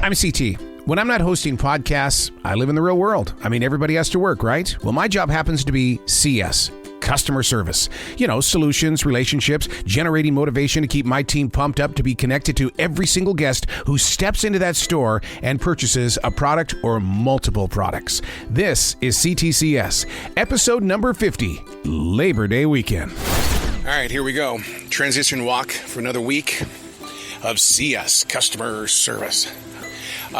I'm CT. When I'm not hosting podcasts, I live in the real world. I mean, everybody has to work, right? Well, my job happens to be CS, customer service. You know, solutions, relationships, generating motivation to keep my team pumped up to be connected to every single guest who steps into that store and purchases a product or multiple products. This is C.T.C.S, episode number 50, Labor Day weekend. All right, here we go. Transition walk for another week of CS, customer service.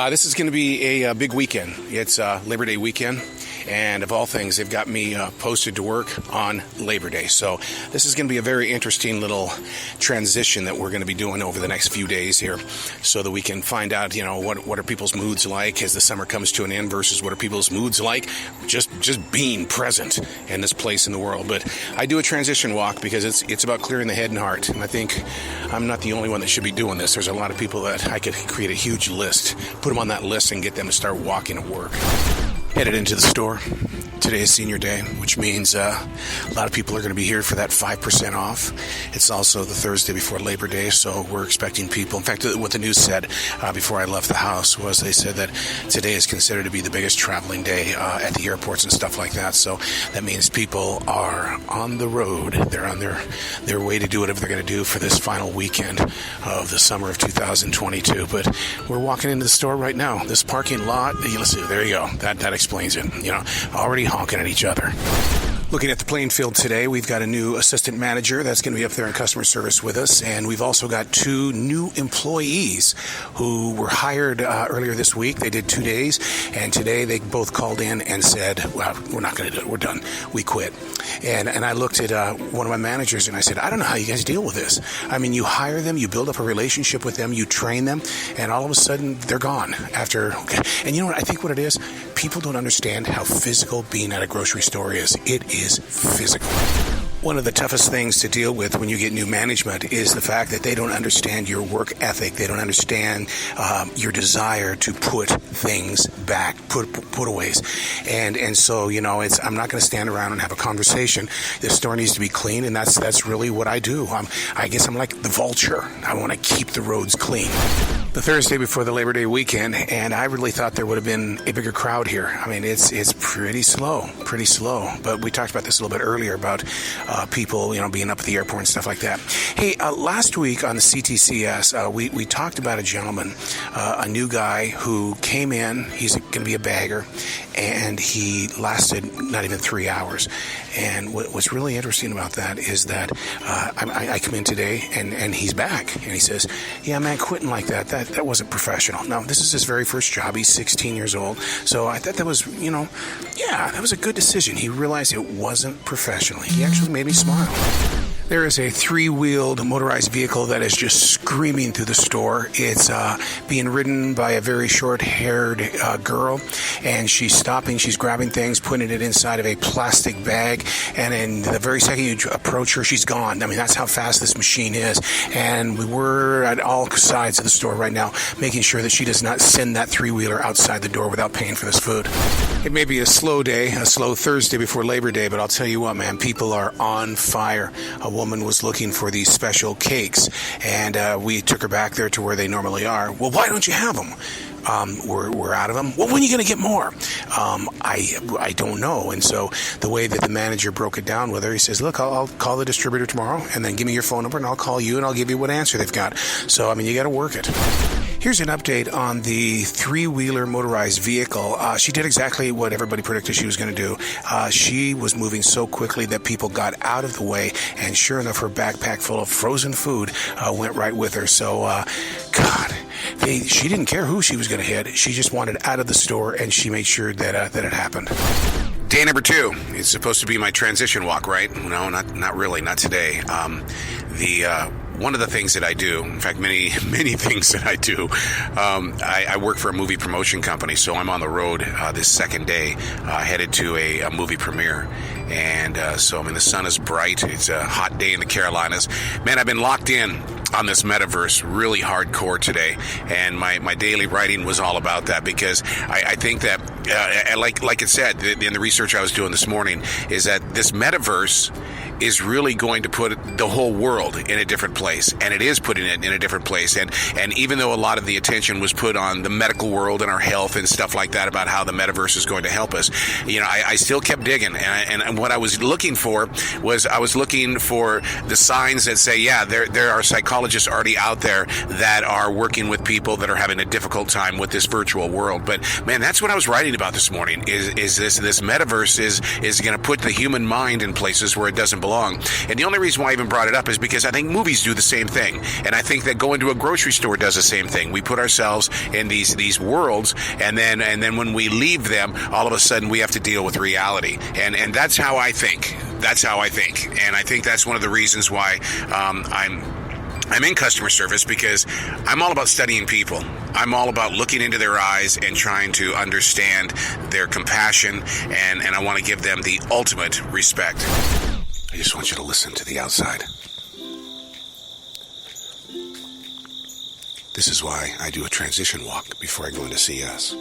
This is going to be a big weekend. It's Labor Day weekend, and of all things, they've got me posted to work on Labor Day. So this is going to be a very interesting little transition that we're going to be doing over the next few days here, so that we can find out, you know, what are people's moods like as the summer comes to an end versus what are people's moods like just being present in this place in the world. But I do a transition walk because it's about clearing the head and heart, and I think I'm not the only one that should be doing this. There's a lot of people that I could create a huge list, put them on that list, and get them to start walking to work. Headed into the store. Today is senior day, which means a lot of people are going to be here for that 5% off. It's also the Thursday before Labor Day, so we're expecting people. In fact, what the news said before I left the house was they said that today is considered to be the biggest traveling day at the airports and stuff like that. So that means people are on the road. They're on their way to do whatever they're going to do for this final weekend of the summer of 2022. But we're walking into the store right now. This parking lot, listen, there you go. That explains it. You know, already honking at each other. Looking at the playing field today, we've got a new assistant manager that's going to be up there in customer service with us, and we've also got 2 new employees who were hired earlier this week. They did 2 days, and today they both called in and said, well, we're not going to do it. We're done. We quit. And I looked at one of my managers and I said, I don't know how you guys deal with this. I mean, you hire them, you build up a relationship with them, you train them, and all of a sudden they're gone after. And you know what? I think what it is, people don't understand how physical being at a grocery store is. It is physical. One of the toughest things to deal with when you get new management is the fact that they don't understand your work ethic. They don't understand your desire to put things back, put aways. And so, you know, I'm not going to stand around and have a conversation. The store needs to be clean, and that's really what I do. I guess I'm like the vulture. I want to keep the roads clean. The Thursday before the Labor Day weekend, and I really thought there would have been a bigger crowd here. I mean, it's pretty slow. But we talked about this a little bit earlier about people, you know, being up at the airport and stuff like that. Hey, last week on the C.T.C.S, we talked about a gentleman, a new guy who came in. He's going to be a bagger, and he lasted not even 3 hours. And what's really interesting about that is that I come in today, and he's back, and he says, yeah, man, quitting like that wasn't professional. Now, this is his very first job. He's 16 years old. So I thought that was, you know, yeah, that was a good decision. He realized it wasn't professional. He actually made me smile. There is a 3-wheeled motorized vehicle that is just screaming through the store. It's being ridden by a very short-haired girl, and she's stopping. She's grabbing things, putting it inside of a plastic bag, and in the very second you approach her, she's gone. I mean, that's how fast this machine is, and we're at all sides of the store right now, making sure that she does not send that 3-wheeler outside the door without paying for this food. It may be a slow day, a slow Thursday before Labor Day, but I'll tell you what, man, people are on fire. A woman was looking for these special cakes, and we took her back there to where they normally are. Well, why don't you have them? We're out of them. Well, when are you going to get more? I don't know. And so the way that the manager broke it down with her, he says, look, I'll call the distributor tomorrow, and then give me your phone number, and I'll call you, and I'll give you what answer they've got. So, I mean, you got to work it. Here's an update on the 3-wheeler motorized vehicle. She did exactly what everybody predicted she was going to do. She was moving so quickly that people got out of the way, and sure enough, her backpack full of frozen food went right with her. So, God, she didn't care who she was going to hit. She just wanted out of the store, and she made sure that it happened. Day number 2. It's supposed to be my transition walk, right? No, not really, not today. One of the things that I do, in fact, many things that I do, I work for a movie promotion company, so I'm on the road this second day, headed to a movie premiere. And so, I mean, the sun is bright. It's a hot day in the Carolinas. Man, I've been locked in on this metaverse really hardcore today, and my daily writing was all about that, because I think that, like it said in the research I was doing this morning, is that this metaverse is really going to put the whole world in a different place, and it is putting it in a different place. And even though a lot of the attention was put on the medical world and our health and stuff like that about how the metaverse is going to help us, I still kept digging, and what I was looking for was the signs that say, yeah, there are psychologists already out there that are working with people that are having a difficult time with this virtual world. But man, that's what I was writing about this morning. Is this metaverse is going to put the human mind in places where it doesn't belong. And the only reason why I even brought it up is because I think movies do the same thing, and I think that going to a grocery store does the same thing. We put ourselves in these worlds, and then when we leave them, all of a sudden we have to deal with reality. And that's how I think. That's how I think, and I think that's one of the reasons why I'm in customer service, because I'm all about studying people. I'm all about looking into their eyes and trying to understand their compassion, and I want to give them the ultimate respect. I just want you to listen to the outside. This is why I do a transition walk before I go into C.S.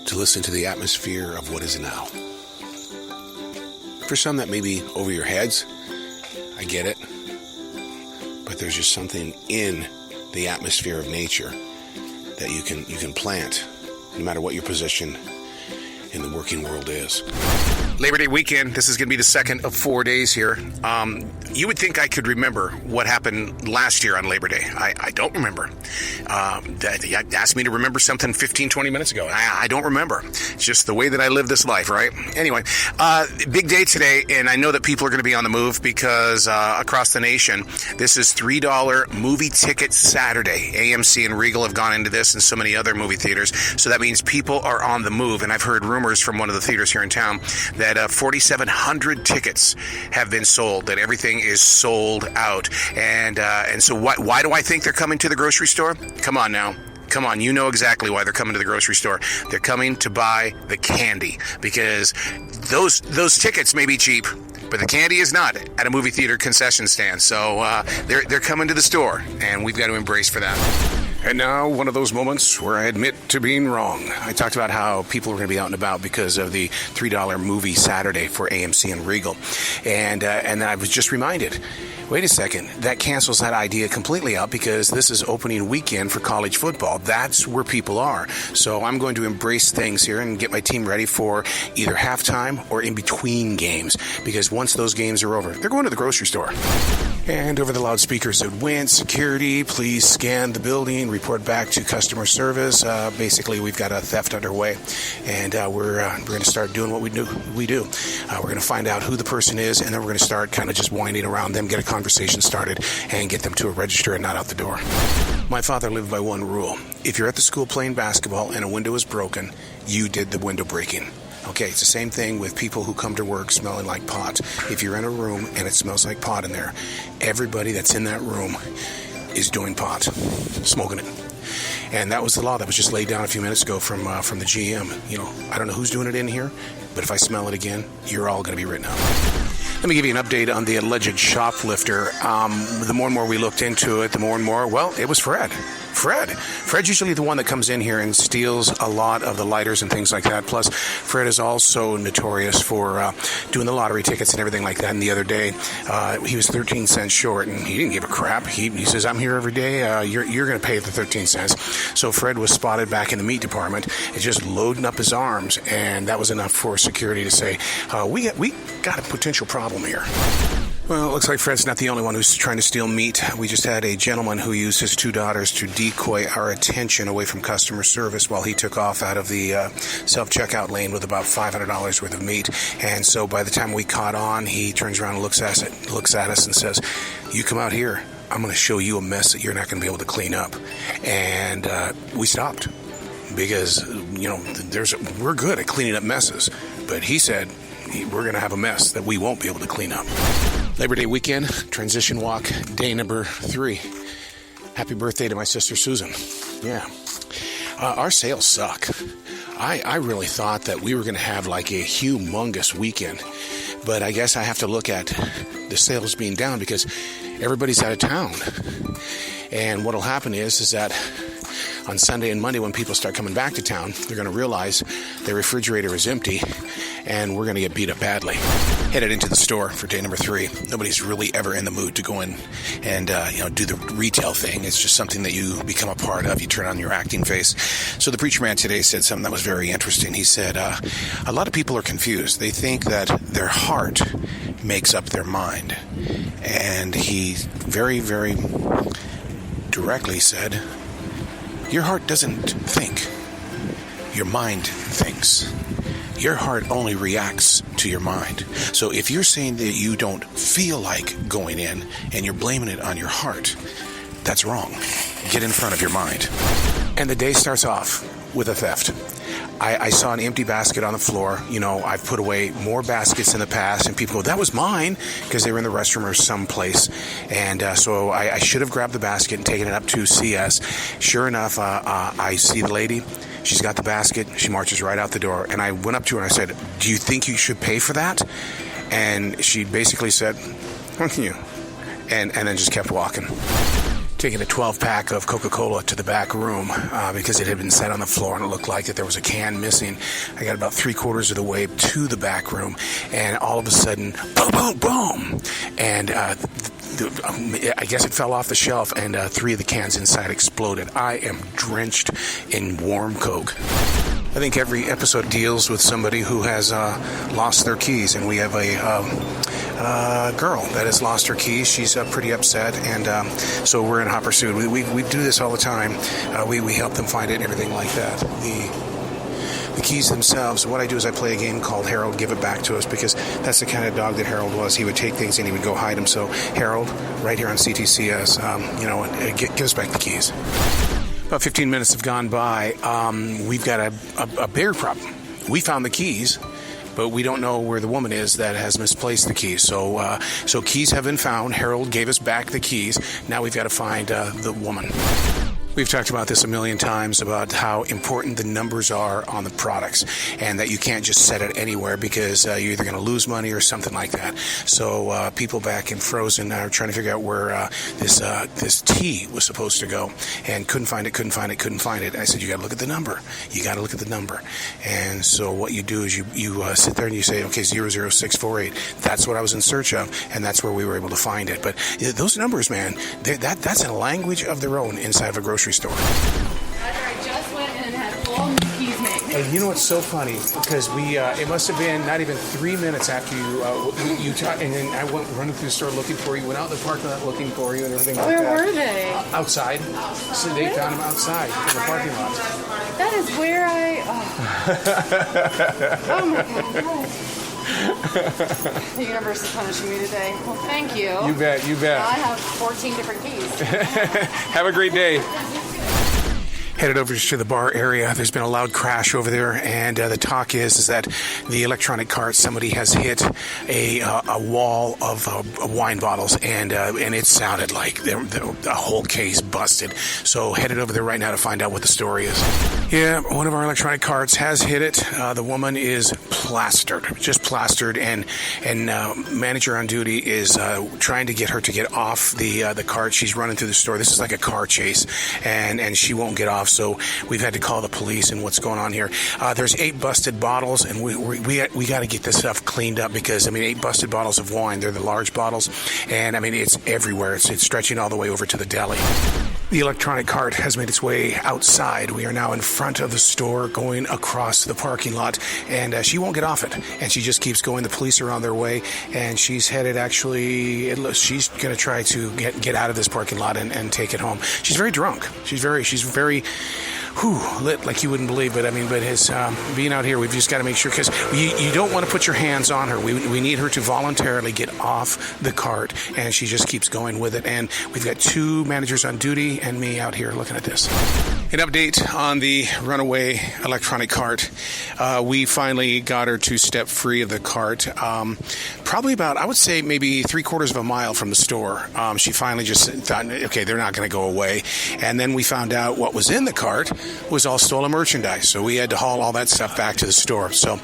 To listen to the atmosphere of what is now. For some that may be over your heads, I get it. But there's just something in the atmosphere of nature that you can plant, no matter what your position in the working world is. Labor Day weekend, this is going to be the second of 4 days here. You would think I could remember what happened last year on Labor Day. I don't remember. You asked me to remember something 15, 20 minutes ago. I don't remember. It's just the way that I live this life, right? Anyway, big day today, and I know that people are going to be on the move because across the nation, this is $3 movie ticket Saturday. AMC and Regal have gone into this, and so many other movie theaters. So that means people are on the move, and I've heard rumors from one of the theaters here in town that 4,700 tickets have been sold, that everything is sold out. And so why do I think they're coming to the grocery store? Come on now. Come on, you know exactly why they're coming to the grocery store. They're coming to buy the candy, because those tickets may be cheap, but the candy is not at a movie theater concession stand. So they're coming to the store, and we've got to embrace for that. And now, one of those moments where I admit to being wrong. I talked about how people are going to be out and about because of the $3 movie Saturday for AMC and Regal. And I was just reminded, wait a second, that cancels that idea completely out, because this is opening weekend for college football. That's where people are. So I'm going to embrace things here and get my team ready for either halftime or in between games, because once those games are over, they're going to the grocery store. And over the loudspeakers it went, security, please scan the building, report back to customer service. Basically, we've got a theft underway, and we're going to start doing what we do. We're going to find out who the person is, and then we're going to start kind of just winding around them, get a conversation started, and get them to a register and not out the door. My father lived by one rule. If you're at the school playing basketball and a window is broken, you did the window breaking. Okay, it's the same thing with people who come to work smelling like pot. If you're in a room and it smells like pot in there, everybody that's in that room is doing pot, smoking it. And that was the law that was just laid down a few minutes ago from the GM. I don't know who's doing it in here, but if I smell it again, you're all going to be written out. Let me give you an update on the alleged shoplifter. The more and more we looked into it, the more and more, well, it was Fred. Fred's usually the one that comes in here and steals a lot of the lighters and things like that. Plus, Fred is also notorious for doing the lottery tickets and everything like that. And the other day, he was 13 cents short, and he didn't give a crap. He says, I'm here every day. You're going to pay the 13 cents. So Fred was spotted back in the meat department, just loading up his arms, and that was enough for security to say, we got a potential problem here. Well, it looks like Fred's not the only one who's trying to steal meat. We just had a gentleman who used his 2 daughters to decoy our attention away from customer service while he took off out of the self-checkout lane with about $500 worth of meat. And so by the time we caught on, he turns around and looks at us and says, you come out here, I'm going to show you a mess that you're not going to be able to clean up. And we stopped because, we're good at cleaning up messes. But he said, we're going to have a mess that we won't be able to clean up. Labor Day weekend, transition walk, day number 3. Happy birthday to my sister Susan. Yeah. Our sales suck. I really thought that we were going to have like a humongous weekend. But I guess I have to look at the sales being down because everybody's out of town. And what will happen is that on Sunday and Monday when people start coming back to town, they're going to realize their refrigerator is empty and we're going to get beat up badly. Headed into the store for day number 3. Nobody's really ever in the mood to go in and do the retail thing. It's just something that you become a part of. You turn on your acting face. So the preacher man today said something that was very interesting. He said, a lot of people are confused. They think that their heart makes up their mind. And he very, very directly said, your heart doesn't think. Your mind thinks. Your heart only reacts to your mind. So if you're saying that you don't feel like going in and you're blaming it on your heart, that's wrong. Get in front of your mind. And the day starts off with a theft. I saw an empty basket on the floor. I've put away more baskets in the past, and people go, that was mine, because they were in the restroom or someplace. And so I should have grabbed the basket and taken it up to CS. Sure enough, I see the lady. She's got the basket. She marches right out the door. And I went up to her and I said, do you think you should pay for that? And she basically said, thank you. And then just kept walking. Taking a 12-pack of Coca-Cola to the back room because it had been set on the floor and it looked like that there was a can missing. I got about 3/4 of the way to the back room, and all of a sudden, boom, boom, boom. And I guess it fell off the shelf, and 3 of the cans inside exploded. I am drenched in warm Coke. I think every episode deals with somebody who has lost their keys, and we have a girl that has lost her keys. She's pretty upset, and so we're in hot pursuit. We do this all the time. We help them find it and everything like that. The keys themselves, what I do is I play a game called Harold, Give It Back to Us, because that's the kind of dog that Harold was. He would take things and he would go hide them. So Harold, right here on C.T.C.S., give us back the keys. About 15 minutes have gone by. We've got a bigger problem. We found the keys, but we don't know where the woman is that has misplaced the keys. So keys have been found. Harold gave us back the keys. Now we've got to find the woman. We've talked about this a million times about how important the numbers are on the products, and that you can't just set it anywhere because you're either going to lose money or something like that. So people back in Frozen are trying to figure out where this tea was supposed to go, and couldn't find it. And I said, you got to look at the number. And so what you do is you sit there and you say, okay, 00648. That's what I was in search of, and that's where we were able to find it. But those numbers, man, that's a language of their own inside of a grocery store. I just went and had all new keys made. Hey, you know what's so funny? Because it must have been not even 3 minutes after you talked, and then I went running through the store looking for you, went out in the parking lot looking for you and everything like that. Where were they? Outside. So they found them outside in the parking lot. That is where oh my God. The universe is punishing me today. Well, thank you. You bet. Now I have 14 different keys. Have a great day. Headed over to the bar area. There's been a loud crash over there, and the talk is that the electronic cart, somebody has hit a wall of wine bottles, and it sounded like the whole case busted. So headed over there right now to find out what the story is. Yeah, one of our electronic carts has hit it. The woman is just plastered, and manager on duty is trying to get her to get off the cart. She's running through the store. This is like a car chase, and she won't get off. So we've had to call the police. And what's going on here? There's 8 busted bottles, and we got to get this stuff cleaned up because 8 busted bottles of wine. They're the large bottles, and it's everywhere. It's stretching all the way over to the deli. The electronic cart has made its way outside. We are now in front of the store going across the parking lot, and she won't get off it, and she just keeps going. The police are on their way, and she's headed she's going to try to get out of this parking lot and take it home. She's very drunk. She's very lit like you wouldn't believe. But his being out here, we've just got to make sure, because you don't want to put your hands on her. We need her to voluntarily get off the cart, and she just keeps going with it. And we've got 2 managers on duty and me out here looking at this. An update on the runaway electronic cart. We finally got her to step free of the cart. Probably about, I would say, maybe 3/4 of a mile from the store. She finally just thought, okay, they're not going to go away. And then we found out what was in the cart was all stolen merchandise. So we had to haul all that stuff back to the store. So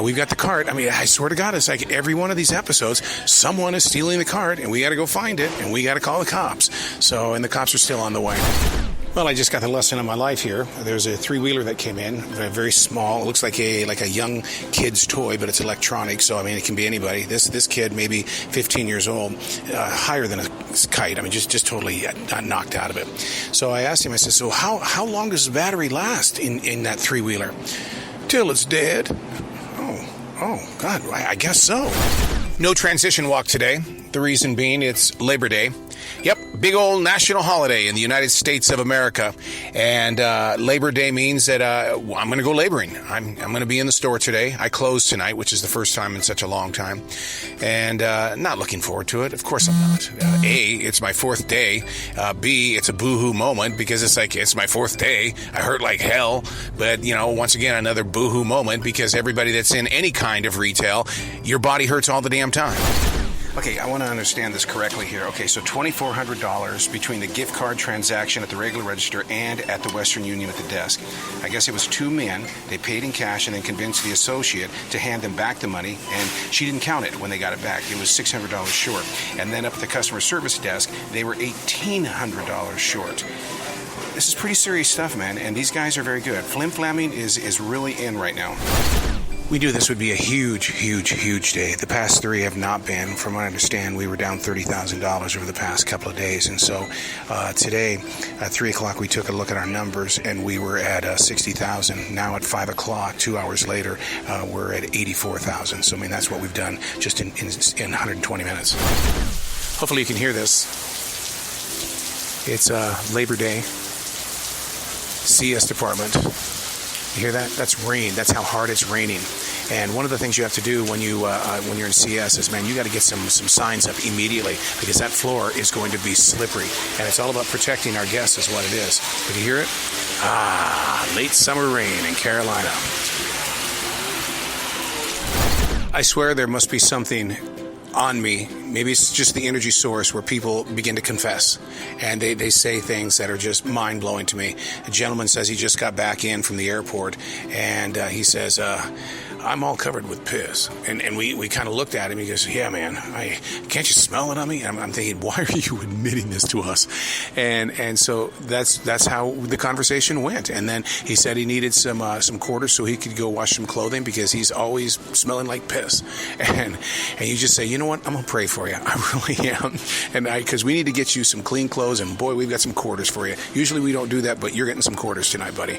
we've got the cart. I swear to God, it's like every one of these episodes, someone is stealing the cart, and we got to go find it, and we got to call the cops. And the cops are still on the way. Well, I just got the lesson of my life here. There's a three-wheeler that came in, very small. It looks like a young kid's toy, but it's electronic, so I mean it can be anybody. This kid, maybe 15 years old, higher than a kite. I mean, just totally knocked out of it. So I asked him. I said, "So how long does the battery last in that three-wheeler?" "Till it's dead." Oh, God, I guess so. No transition walk today. The reason being it's Labor Day. Yep, big old national holiday in the United States of America. And Labor Day means that I'm going to go laboring. I'm going to be in the store today. I close tonight, which is the first time in such a long time. And not looking forward to it. Of course I'm not. A, it's my fourth day. B, it's a boo-hoo moment because it's my fourth day. I hurt like hell. But, once again, another boo-hoo moment because everybody that's in any kind of retail, your body hurts all the damn time. Okay, I want to understand this correctly here. Okay, so $2,400 between the gift card transaction at the regular register and at the Western Union at the desk. I guess it was two men. They paid in cash and then convinced the associate to hand them back the money, and she didn't count it when they got it back. It was $600 short. And then up at the customer service desk, they were $1,800 short. This is pretty serious stuff, man, and these guys are very good. Flim-flamming is really in right now. We knew this would be a huge, huge, huge day. The past three have not been. From what I understand, we were down $30,000 over the past couple of days. And so today, at 3 o'clock, we took a look at our numbers, and we were at 60,000. Now at 5 o'clock, 2 hours later, we're at 84,000. So, I mean, that's what we've done just in 120 minutes. Hopefully you can hear this. It's Labor Day. C.S. department. You hear that? That's rain. That's how hard it's raining. And one of the things you have to do when you're in CS is, man, you got to get some signs up immediately because that floor is going to be slippery. And it's all about protecting our guests is what it is. Did you hear it? Late summer rain in Carolina. I swear there must be something on me. Maybe it's just the energy source where people begin to confess and they say things that are just mind-blowing to me. A gentleman says he just got back in from the airport and he says, I'm all covered with piss. And we kind of looked at him. He goes, yeah, man, can't you smell it on me? And I'm thinking, why are you admitting this to us? And so that's how the conversation went. And then he said he needed some quarters so he could go wash some clothing because he's always smelling like piss. And you just say, you know what? I'm going to pray for you. I really am. And because we need to get you some clean clothes. And boy, we've got some quarters for you. Usually we don't do that, but you're getting some quarters tonight, buddy.